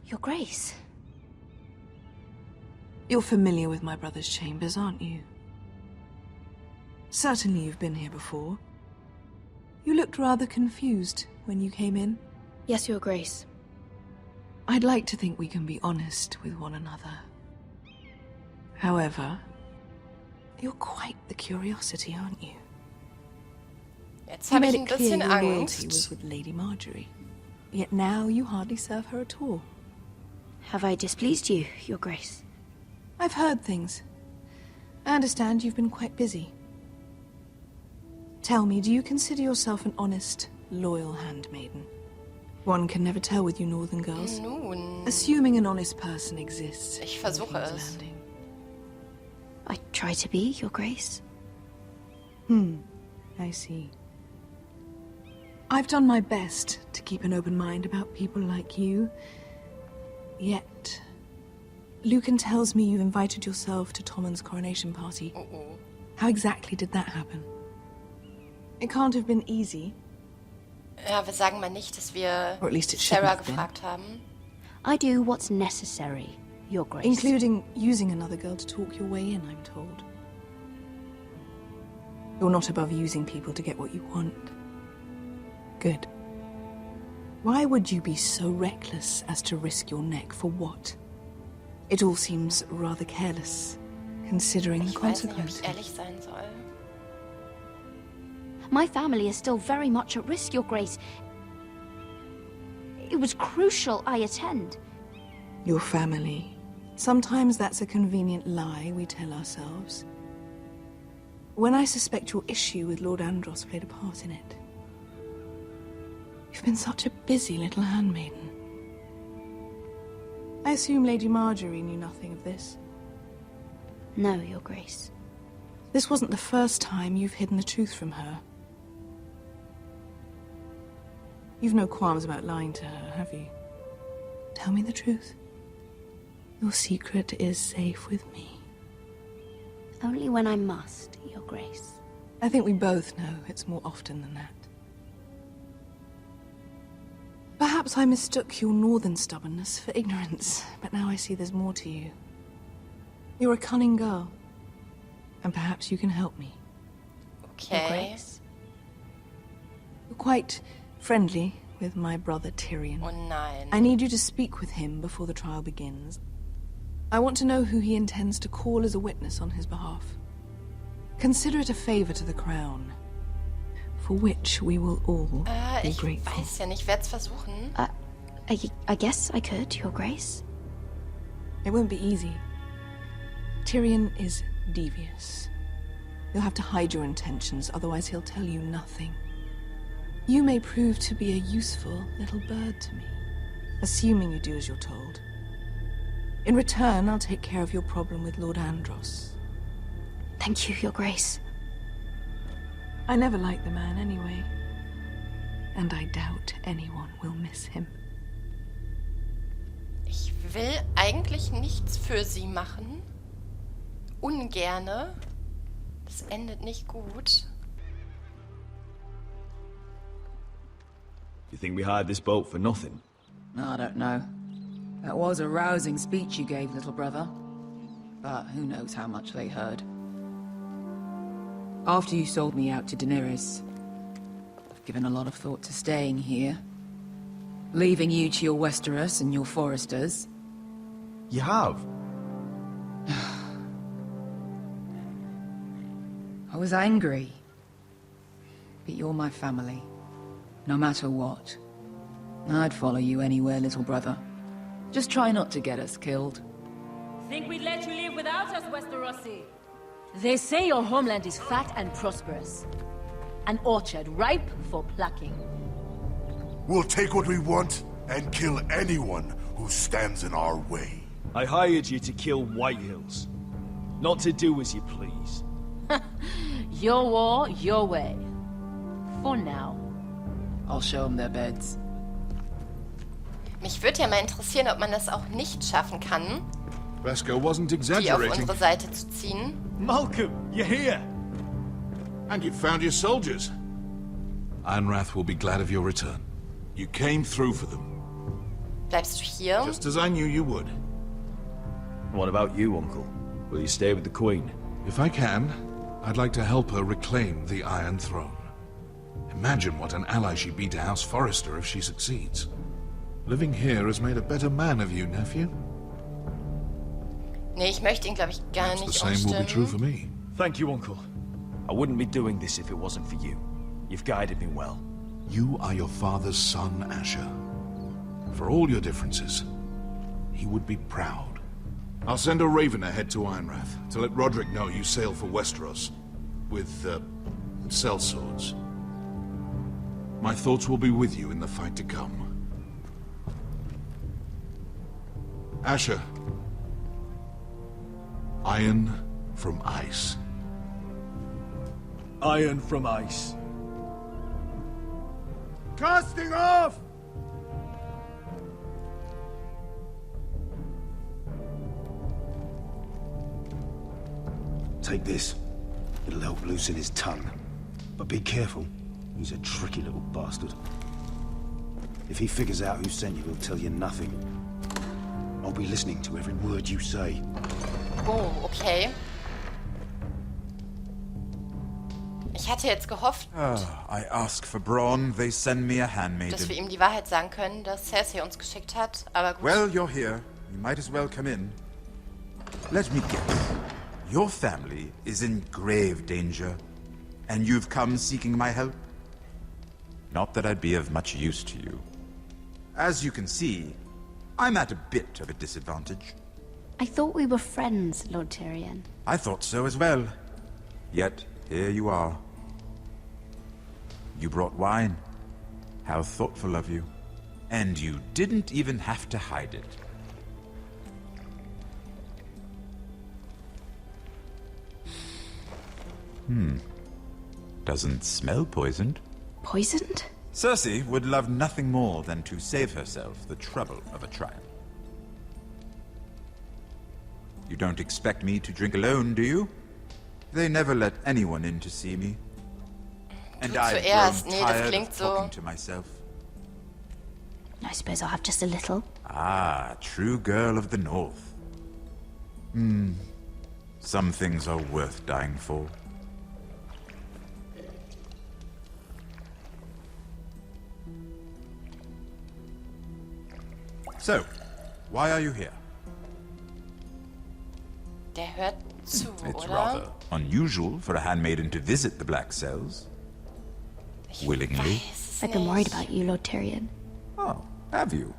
Your Grace. You're familiar with my brother's chambers, aren't you? Certainly you've been here before. You looked rather confused when you came in. Yes, Your Grace. I'd like to think we can be honest with one another. However, you're quite the curiosity, aren't you? Jetzt You habe made ich ein it clear bisschen your loyalty was Angst. with Lady Marjorie. Yet now you hardly serve her at all. Have I displeased you, Your Grace? I've heard things. I understand you've been quite busy. Tell me, do you consider yourself an honest, loyal handmaiden? One can never tell with you northern girls. Nun, Assuming an honest person exists. ich in versuche King's es. Landing. I try to be, Your Grace. I see. I've done my best to keep an open mind about people like you. Yet, Lucan tells me you invited yourself to Tommen's coronation party. How exactly did that happen? It can't have been easy. Ja, wir sagen mal nicht, dass wir Or at least it Sarah shouldn't have been. gefragt haben. I do what's necessary, Your Grace. Including using another girl to talk your way in, I'm told. You're not above using people to get what you want. Good. Why would you be so reckless as to risk your neck for what? It all seems rather careless, considering the Ich weiß nicht, ob consequences. ich ehrlich sein soll. My family is still very much at risk, Your Grace. It was crucial I attend. Your family. Sometimes that's a convenient lie we tell ourselves. When I suspect your issue with Lord Andros played a part in it. You've been such a busy little handmaiden. I assume Lady Marjorie knew nothing of this. No, Your Grace. This wasn't the first time you've hidden the truth from her. You've no qualms about lying to her, have you? Tell me the truth. Your secret is safe with me. Only when I must, Your Grace. I think we both know it's more often than that. Perhaps I mistook your northern stubbornness for ignorance, but now I see there's more to you. You're a cunning girl, and perhaps you can help me. Your Okay. Grace. You're quite friendly with my brother Tyrion. Oh nein. I need you to speak with him before the trial begins. I want to know who he intends to call as a witness on his behalf. Consider it a favor to the crown, for which we will all be Ich grateful. weiß ja nicht, ich werde es versuchen. I guess I could, Your Grace. It won't be easy. Tyrion is devious. You'll have to hide your intentions, otherwise he'll tell you nothing. You may prove to be a useful little bird to me, assuming you do as you're told. In return, I'll take care of your problem with Lord Andros. Thank you, Your Grace. I never liked the man anyway, and I doubt anyone will miss him. Ich will eigentlich nichts für sie machen. Ungerne. Das endet nicht gut. You think we hired this boat for nothing? I don't know. That was a rousing speech you gave, little brother. But who knows how much they heard. After you sold me out to Daenerys, I've given a lot of thought to staying here. Leaving you to your Westeros and your Foresters. You have? I was angry. But you're my family. No matter what. I'd follow you anywhere, little brother. Just try not to get us killed. Think we'd let you live without us, Westerosi? They say your homeland is fat and prosperous. An orchard ripe for plucking. We'll take what we want and kill anyone who stands in our way. I hired you to kill Whitehills, not to do as you please. Your war, your way. For now. I'll show them their beds. Mich würde ja mal interessieren, ob man das auch nicht schaffen kann, Vasco wasn't die auf exaggerating. unsere Seite zu ziehen. Malcolm, you're here! And you found your soldiers. Ironrath will be glad of your return. You came through for them. Bleibst du hier? Just as I knew you would. What about you, Uncle? Will you stay with the Queen? If I can, I'd like to help her reclaim the Iron Throne. Imagine what an ally she'd be to House Forrester if she succeeds. Living here has made a better man of you, nephew. Nee, ich möchte ihn, glaube ich, gar The nicht same will be true for umstimmen. me. Thank you, Uncle. I wouldn't be doing this if it wasn't for you. You've guided me well. You are your father's son, Asher. For all your differences, he would be proud. I'll send a raven ahead to Ironrath to let Roderick know you sail for Westeros with sellswords. My thoughts will be with you in the fight to come. Asher. Iron from ice. Iron from ice. Casting off! Take this. It'll help loosen his tongue. But be careful. He's a tricky little bastard. If he figures out who sent you, he'll tell you nothing. I'll be listening to every word you say. Oh, okay. Ich hatte jetzt gehofft, I ask for brawn, they send me a handmaiden. dass wir ihm die Wahrheit sagen können, dass Cersei uns geschickt hat, aber gut. Well, you're here. You might as well come in. Let me guess. Your family is in grave danger, and you've come seeking my help? Not that I'd be of much use to you. As you can see, I'm at a bit of a disadvantage. I thought we were friends, Lord Tyrion. I thought so as well. Yet, here you are. You brought wine. How thoughtful of you. And you didn't even have to hide it. Doesn't smell poisoned. Poisoned? Cersei would love nothing more than to save herself the trouble of a trial. You don't expect me to drink alone, do you? They never let anyone in to see me. And Du I've zuerst. grown Nee, das tired klingt of so. talking to myself. I suppose I'll have just a little. Ah, true girl of the North. Some things are worth dying for. So, why are you here? Der hört zu, It's oder? rather unusual for a handmaiden to visit the Black Cells. Willingly. Weiß es I've been worried nicht. about you, Lord Tyrion. Oh, have you?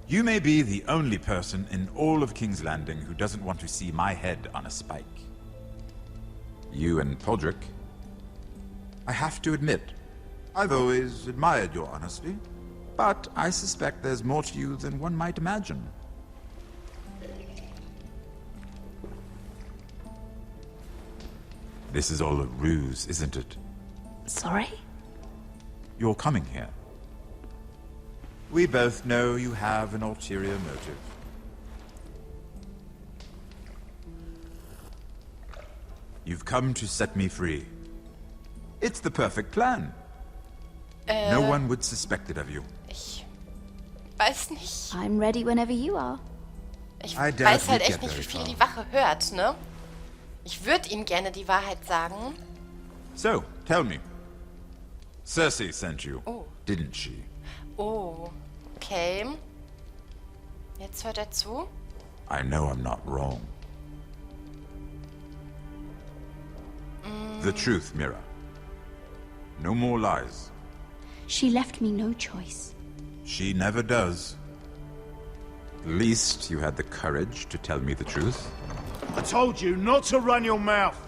You may be the only person in all of King's Landing who doesn't want to see my head on a spike. You and Podrick. I have to admit, I've always admired your honesty, but I suspect there's more to you than one might imagine. This is all a ruse, isn't it? Sorry? You're coming here. We both know you have an ulterior motive. You've come to set me free. It's the perfect plan. No one would suspect it of you. Ich weiß nicht. I'm ready whenever you are. Ich I doubt weiß halt you'd echt get nicht, wie very viel die far. Wache hört, ne? Ich würde ihm gerne die Wahrheit sagen. So, tell me. Cersei sent you, Oh. didn't she? Oh, okay. Jetzt hört er zu. I know I'm not wrong. The truth, Mira. No more lies. She left me no choice. She never does. At least you had the courage to tell me the truth. I told you not to run your mouth.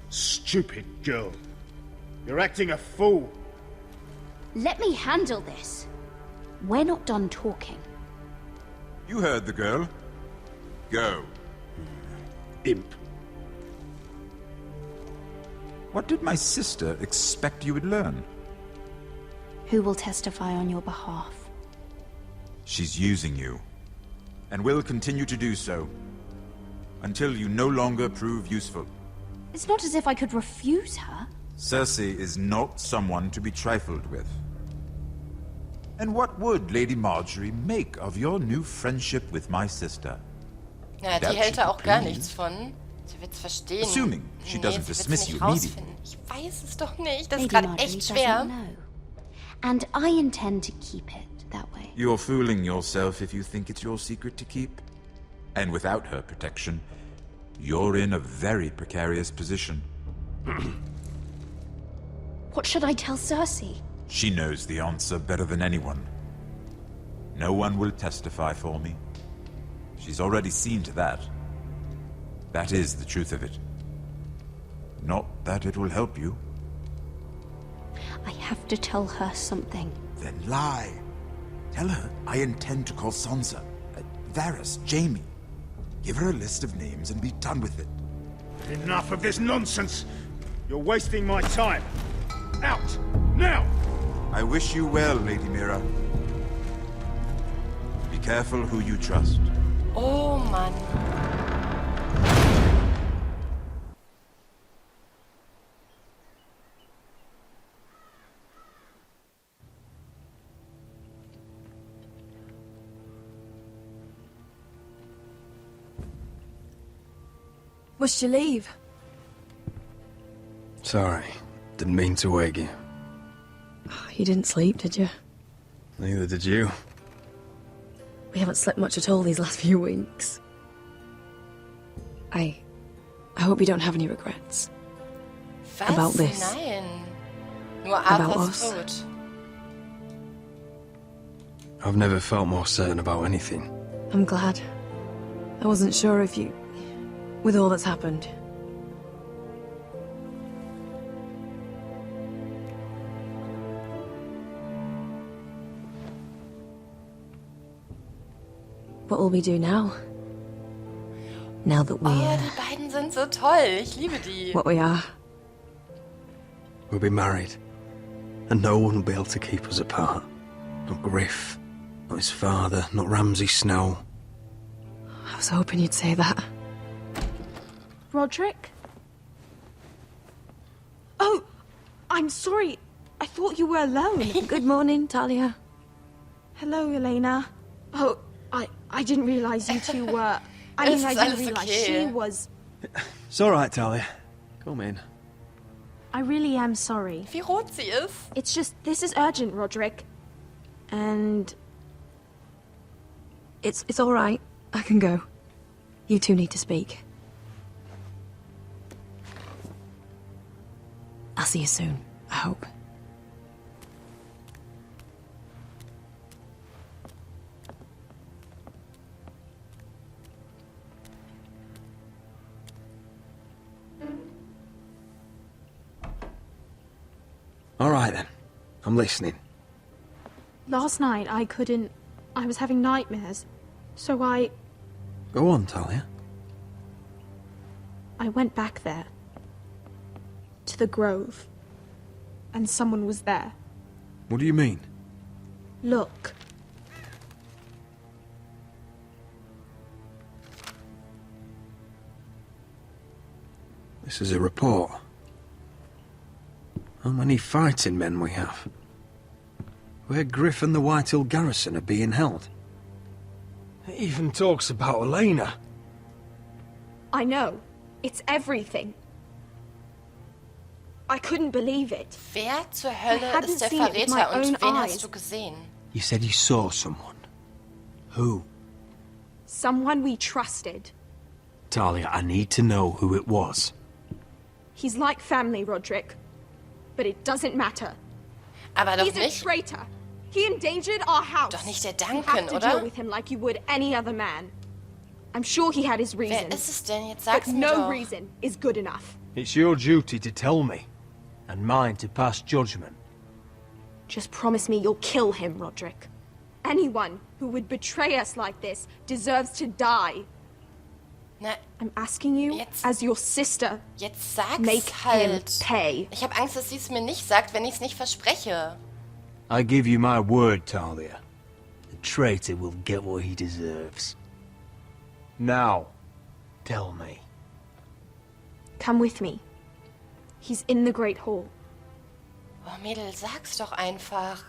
Stupid girl. You're acting a fool. Let me handle this. We're not done talking. You heard the girl. Go. Imp. What did my sister expect you would learn? Who will testify on your behalf? She's using you, and will continue to do so, until you no longer prove useful. It's not as if I could refuse her. Cersei is not someone to be trifled with. And what would Lady Marjorie make of your new friendship with my sister? Ja, die That hält da should auch gar please. nichts von. Sie wird's verstehen. Assuming she Nee, doesn't sie wird's dismiss nicht you immediately. rausfinden. Ich weiß es doch nicht. Das ist Lady gerade Marjorie echt doesn't schwer. know. And I intend to keep it that way. You're fooling yourself if you think it's your secret to keep. And without her protection, you're in a very precarious position. What should I tell Cersei? She knows the answer better than anyone. No one will testify for me. She's already seen to that. That is the truth of it. Not that it will help you. I have to tell her something. Then lie. Tell her I intend to call Sansa, Varys, Jaime. Give her a list of names and be done with it. Enough of this nonsense! You're wasting my time! Out! Now! I wish you well, Lady Mira. Be careful who you trust. Oh Mann. Must you leave? Sorry, didn't mean to wake you. You didn't sleep, did you? Neither did you. We haven't slept much at all these last few weeks. I hope you don't have any regrets. Was? About this. Nein. Nur About Arthurs us. Tod. I've never felt more certain about anything. I'm glad. I wasn't sure if you... with all that's happened. What will we do now? Now that we're Oh, die beiden sind so toll. Ich liebe die. what we are. We'll be married, and no one will be able to keep us apart. Not Griff, not his father, not Ramsay Snow. I was hoping you'd say that. Roderick? Oh, I'm sorry. I thought you were alone. Good morning, Talia. Hello, Elena. Oh, I didn't realize you two were... I Es mean, I ist didn't alles realize okay. she was... It's all right, Talia. Come in. I really am sorry. Wie rot sie ist. It's just, this is urgent, Roderick. And... It's all right. I can go. You two need to speak. I'll see you soon, I hope. All right, then. I'm listening. last night I couldn't... I was having nightmares. So I Go on, Talia. went back there. To the grove. And someone was there. What do you mean? Look. This is a report. How many fighting men we have? Where Griff and the Whitehill garrison are being held. It even talks about Elena. I know. It's everything. I couldn't believe it. Wer zur Hölle hadn't ist der seen it with my Verräter und own wen eyes. hast du gesehen? You said you saw someone. Who? Someone we trusted. Talia, I need to know who it was. He's like family, Roderick. But it doesn't matter. Aber doch He's a nicht, traitor. He endangered our house. doch nicht der You Duncan, have to oder? deal with him like you would any other man. I'm sure he had his Wer reasons. ist es denn? Jetzt But sag's mir no doch. reason is good enough. It's your duty to tell me, and mine to pass judgment. Just promise me you'll kill him, Roderick. Anyone who would betray us like this deserves to die. Na, I'm asking you, Jetzt- as your sister, jetzt sag's make him halt. pay. Ich habe Angst, dass sie es mir nicht sagt, wenn ich es nicht verspreche. I give you my word, Talia. The traitor will get what he deserves. Now, tell me. Come with me. He's in the Great Hall. Oh, Mädel, sag's doch einfach.